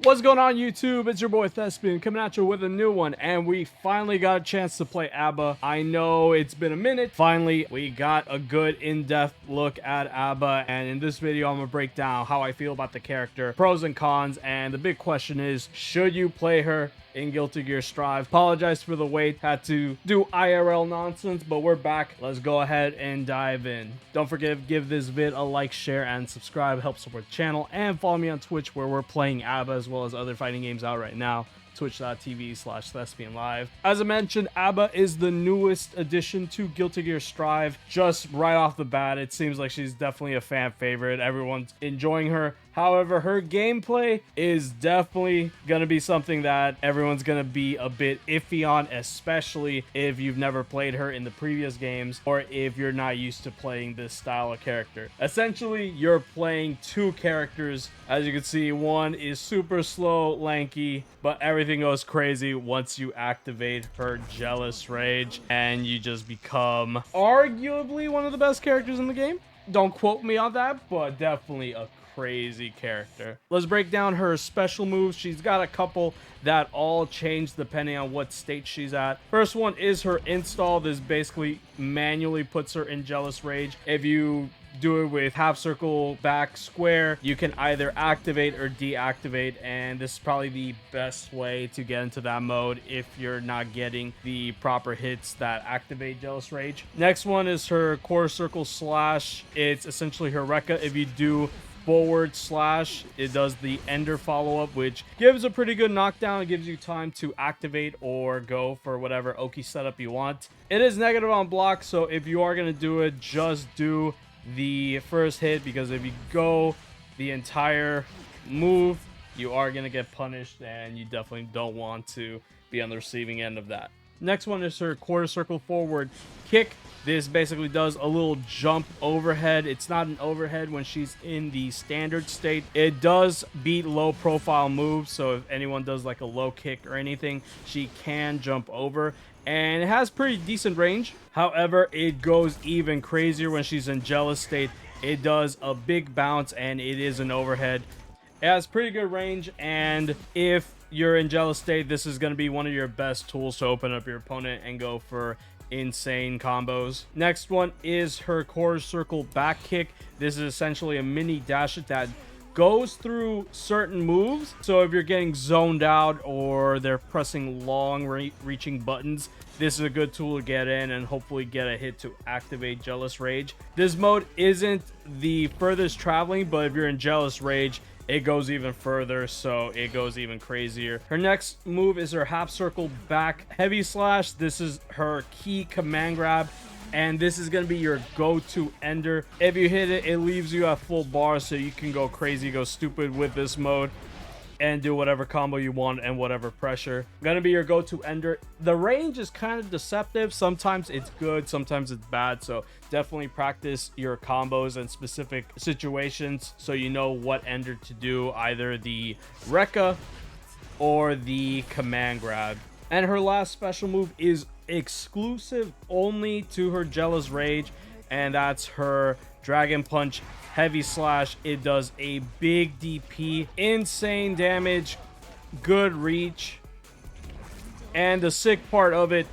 What's going on YouTube? It's your boy Thespian coming at you with a new one, and we finally got a chance to play A.B.A. I know it's been a minute. Finally, we got a good in-depth look at A.B.A. and in this video I'm gonna break down how I feel about the character, pros and cons, and the big question is, should you play her in Guilty Gear Strive? Apologize for the wait, had to do IRL nonsense, but we're back. Let's go ahead and dive in. Don't forget, give this vid a like, share, and subscribe. Help support the channel, and follow me on Twitch where we're playing A.B.A. as well as other fighting games out right now. Twitch.tv/ThespianLive. As I mentioned, A.B.A. is the newest addition to Guilty Gear Strive. Just right off the bat, it seems like she's definitely a fan favorite. Everyone's enjoying her. However, her gameplay is definitely going to be something that everyone's going to be a bit iffy on, especially if you've never played her in the previous games or if you're not used to playing this style of character. Essentially, you're playing two characters. As you can see, one is super slow, lanky, but everything goes crazy once you activate her Jealous Rage, and you just become arguably one of the best characters in the game. Don't quote me on that, but definitely a crazy character. Let's break down her special moves. She's got a couple that all change depending on what state she's at. First one is her install. This basically manually puts her in Jealous Rage. If you do it with half circle back square, you can either activate or deactivate, and this is probably the best way to get into that mode if you're not getting the proper hits that activate Jealous Rage. Next one is her quarter circle slash. It's essentially her Rekka. If you do forward slash, it does the ender follow-up, which gives a pretty good knockdown. It gives you time to activate or go for whatever Oki setup you want. It is negative on block, so if you are going to do it, just do the first hit, because if you go the entire move, you are going to get punished, and you definitely don't want to be on the receiving end of that. Next one is her quarter circle forward kick. This basically does a little jump overhead. It's not an overhead when she's in the standard state. It does beat low profile moves, so if anyone does like a low kick or anything, she can jump over, and it has pretty decent range. However, it goes even crazier when she's in Jealous state. It does a big bounce, and it is an overhead. It has pretty good range, and if you're in Jealous state, this is going to be one of your best tools to open up your opponent and go for insane combos. Next one is her quarter circle back kick. This is essentially a mini dash that goes through certain moves, so if you're getting zoned out or they're pressing long reaching buttons, this is a good tool to get in and hopefully get a hit to activate Jealous Rage. This mode isn't the furthest traveling, but if you're in Jealous Rage, it goes even further, so it goes even crazier. Her next move is her half circle back heavy slash. This is her key command grab, and this is going to be your go-to ender. If you hit it, it leaves you at full bar, so you can go crazy, go stupid with this mode and do whatever combo you want and whatever pressure. Gonna be your go-to ender. The range is kind of deceptive. Sometimes it's good, sometimes it's bad, so definitely practice your combos in specific situations so you know what ender to do, either the Rekka or the command grab. And her last special move is exclusive only to her Jealous Rage, and that's her Dragon Punch heavy slash. It does a big DP, insane damage, good reach, and the sick part of it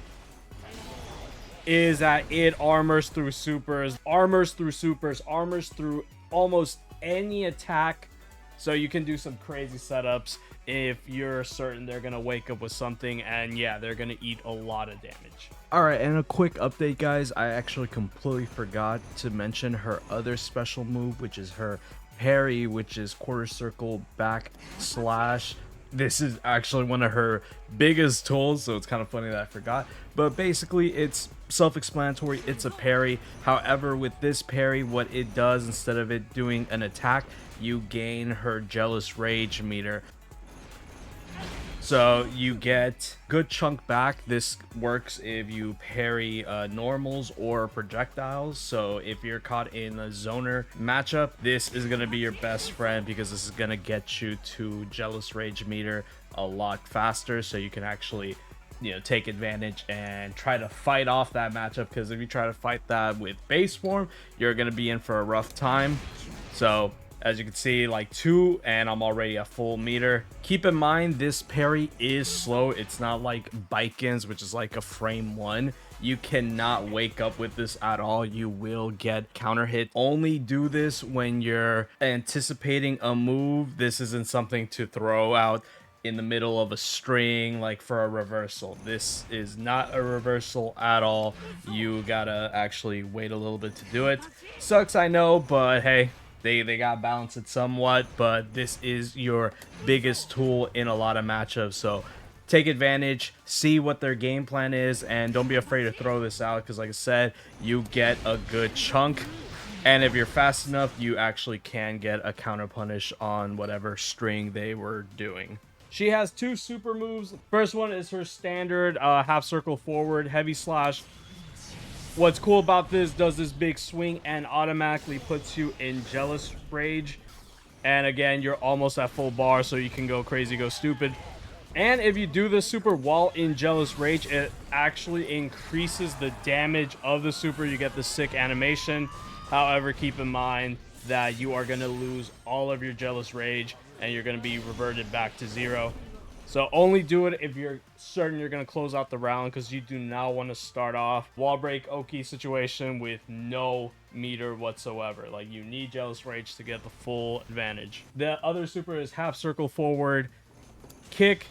is that it armors through supers, armors through almost any attack, so you can do some crazy setups if you're certain they're gonna wake up with something, and yeah, they're gonna eat a lot of damage. Alright, and a quick update, guys. I actually completely forgot to mention her other special move, which is her parry, which is quarter circle back slash. This is actually one of her biggest tools, so it's kind of funny that I forgot. But basically, it's self-explanatory. It's a parry. However, with this parry, what it does, instead of it doing an attack, you gain her Jealous Rage meter. So you get good chunk back. This works if you parry normals or projectiles. So if you're caught in a zoner matchup, this is going to be your best friend, because this is going to get you to Jealous Rage meter a lot faster, so you can actually, you know, take advantage and try to fight off that matchup, because if you try to fight that with base form, you're going to be in for a rough time. So As you can see, like 2 and I'm already at full meter. Keep in mind, this parry is slow. It's not like Bikins, which is like a frame 1. You cannot wake up with this at all. You will get counter hit. Only do this when you're anticipating a move. This isn't something to throw out in the middle of a string like for a reversal. This is not a reversal at all. You gotta actually wait a little bit to do it. Sucks, I know, but hey, they gotta balance it somewhat. But this is your biggest tool in a lot of matchups, so take advantage, see what their game plan is, and don't be afraid to throw this out, because like I said, you get a good chunk. And if you're fast enough, you actually can get a counter punish on whatever string they were doing. She has 2 super moves. First one is her standard half circle forward, heavy slash. What's cool about this, does this big swing and automatically puts you in jealous rage. And again, you're almost at full bar, so you can go crazy, go stupid. And if you do this super while in jealous rage, it actually increases the damage of the super. You get the sick animation. However, keep in mind that you are going to lose all of your jealous rage and you're going to be reverted back to 0. So only do it if you're certain you're going to close out the round, because you do not want to start off wall break Oki situation with no meter whatsoever. Like, you need jealous rage to get the full advantage. The other super is half circle forward, kick,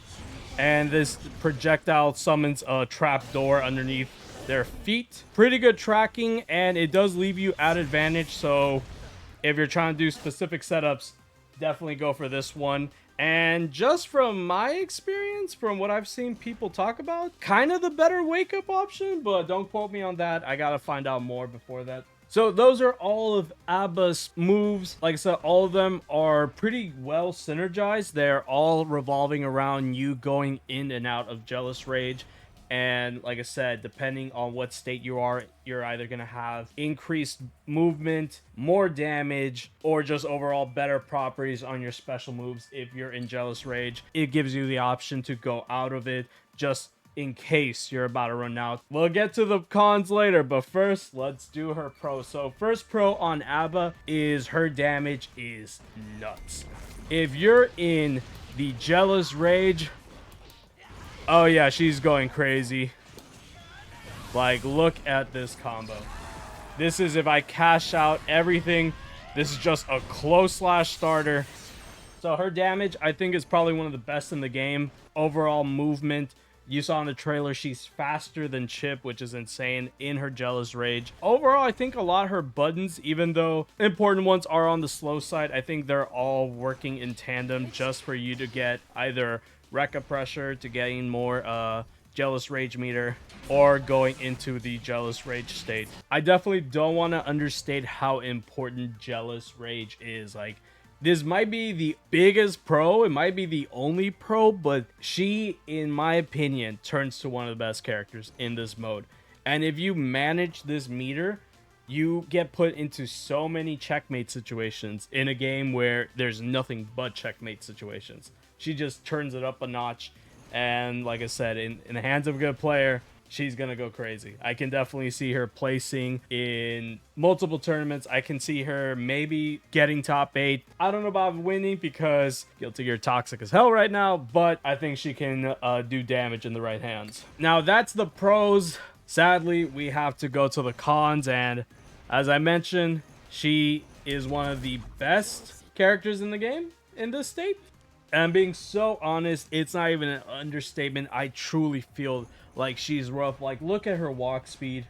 and this projectile summons a trap door underneath their feet. Pretty good tracking, and it does leave you at advantage, so if you're trying to do specific setups, definitely go for this one. And just from my experience, from what I've seen people talk about, kind of the better wake up option, but don't quote me on that. I gotta find out more before that. So those are all of A.B.A's moves. Like I said, all of them are pretty well synergized. They're all revolving around you going in and out of jealous rage. And like I said, depending on what state you are, you're either going to have increased movement, more damage, or just overall better properties on your special moves. If you're in jealous rage, it gives you the option to go out of it just in case you're about to run out. We'll get to the cons later, but first, let's do her pro. So first pro on A.B.A is her damage is nuts. If you're in the jealous rage, oh yeah, she's going crazy. Like, look at this combo. This is if I cash out everything. This is just a close slash starter. So her damage, I think, is probably one of the best in the game. Overall movement, you saw in the trailer, she's faster than Chip, which is insane in her jealous rage. Overall, I think a lot of her buttons, even though important ones are on the slow side, I think they're all working in tandem just for you to get either Rekka pressure to gain more jealous rage meter, or going into the jealous rage state. I definitely don't want to understate how important jealous rage is. Like, this might be the biggest pro, it might be the only pro, but she, in my opinion, turns to one of the best characters in this mode. And if you manage this meter, you get put into so many checkmate situations in a game where there's nothing but checkmate situations. She just turns it up a notch, and like I said, in the hands of a good player, she's gonna go crazy. I can definitely see her placing in multiple tournaments. I can see her maybe getting top 8. I don't know about winning because Guilty Gear toxic as hell right now, but I think she can do damage in the right hands. Now that's the pros. Sadly, we have to go to the cons, and as I mentioned, she is one of the best characters in the game in this state. And I'm being so honest, it's not even an understatement. I truly feel like she's rough. Like, look at her walk speed.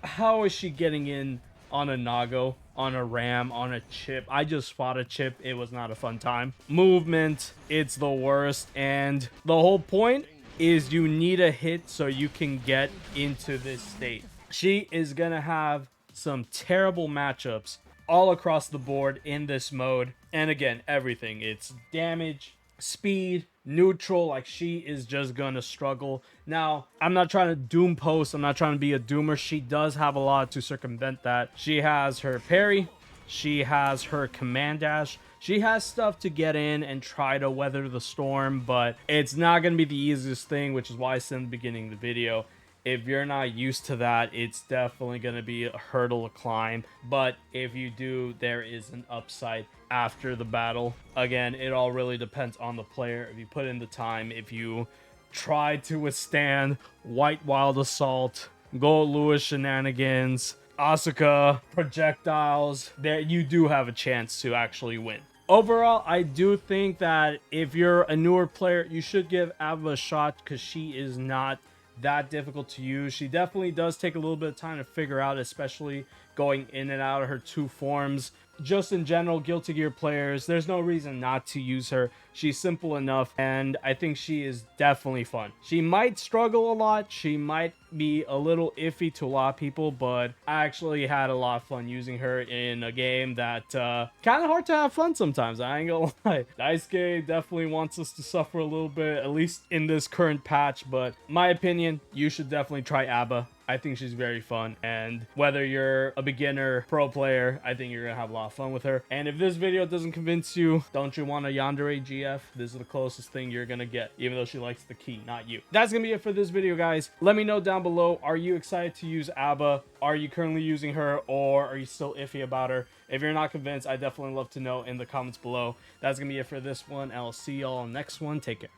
How is she getting in on a Nago, on a Ram, on a Chip? I just fought a Chip. It was not a fun time. Movement, it's the worst. And the whole point is you need a hit so you can get into this state. She is going to have some terrible matchups all across the board in this mode. And again, everything. It's damage, speed, neutral. Like, she is just gonna struggle. Now, I'm not trying to doom post. I'm not trying to be a doomer. She does have a lot to circumvent that. She has her parry. She has her command dash. She has stuff to get in and try to weather the storm, but it's not gonna be the easiest thing, which is why I said in the beginning of the video, If you're not used to that, it's definitely going to be a hurdle to climb. But if you do, there is an upside after the battle. Again, it all really depends on the player. If you put in the time, if you try to withstand White Wild Assault, Gold Lewis shenanigans, Asuka projectiles, there you do have a chance to actually win. Overall, I do think that if you're a newer player, you should give A.B.A a shot because she is not that difficult to use. She definitely does take a little bit of time to figure out, especially going in and out of her two forms. Just in general, Guilty Gear players, there's no reason not to use her. She's simple enough, and I think she is definitely fun. She might struggle a lot. She might be a little iffy to a lot of people, but I actually had a lot of fun using her in a game that kind of hard to have fun sometimes. I ain't gonna lie. Daisuke definitely wants us to suffer a little bit, at least in this current patch, but my opinion, you should definitely try A.B.A. I think she's very fun, and whether you're a beginner, pro player, I think you're gonna have a lot of fun with her. And if this video doesn't convince you, don't you want a Yandere GF? This is the closest thing you're gonna get, even though she likes the key, not you. That's gonna be it for this video, guys. Let me know down below, are you excited to use A.B.A? Are you currently using her, or are you still iffy about her? If you're not convinced, I definitely love to know in the comments below. That's gonna be it for this one. I'll see y'all next one. Take care.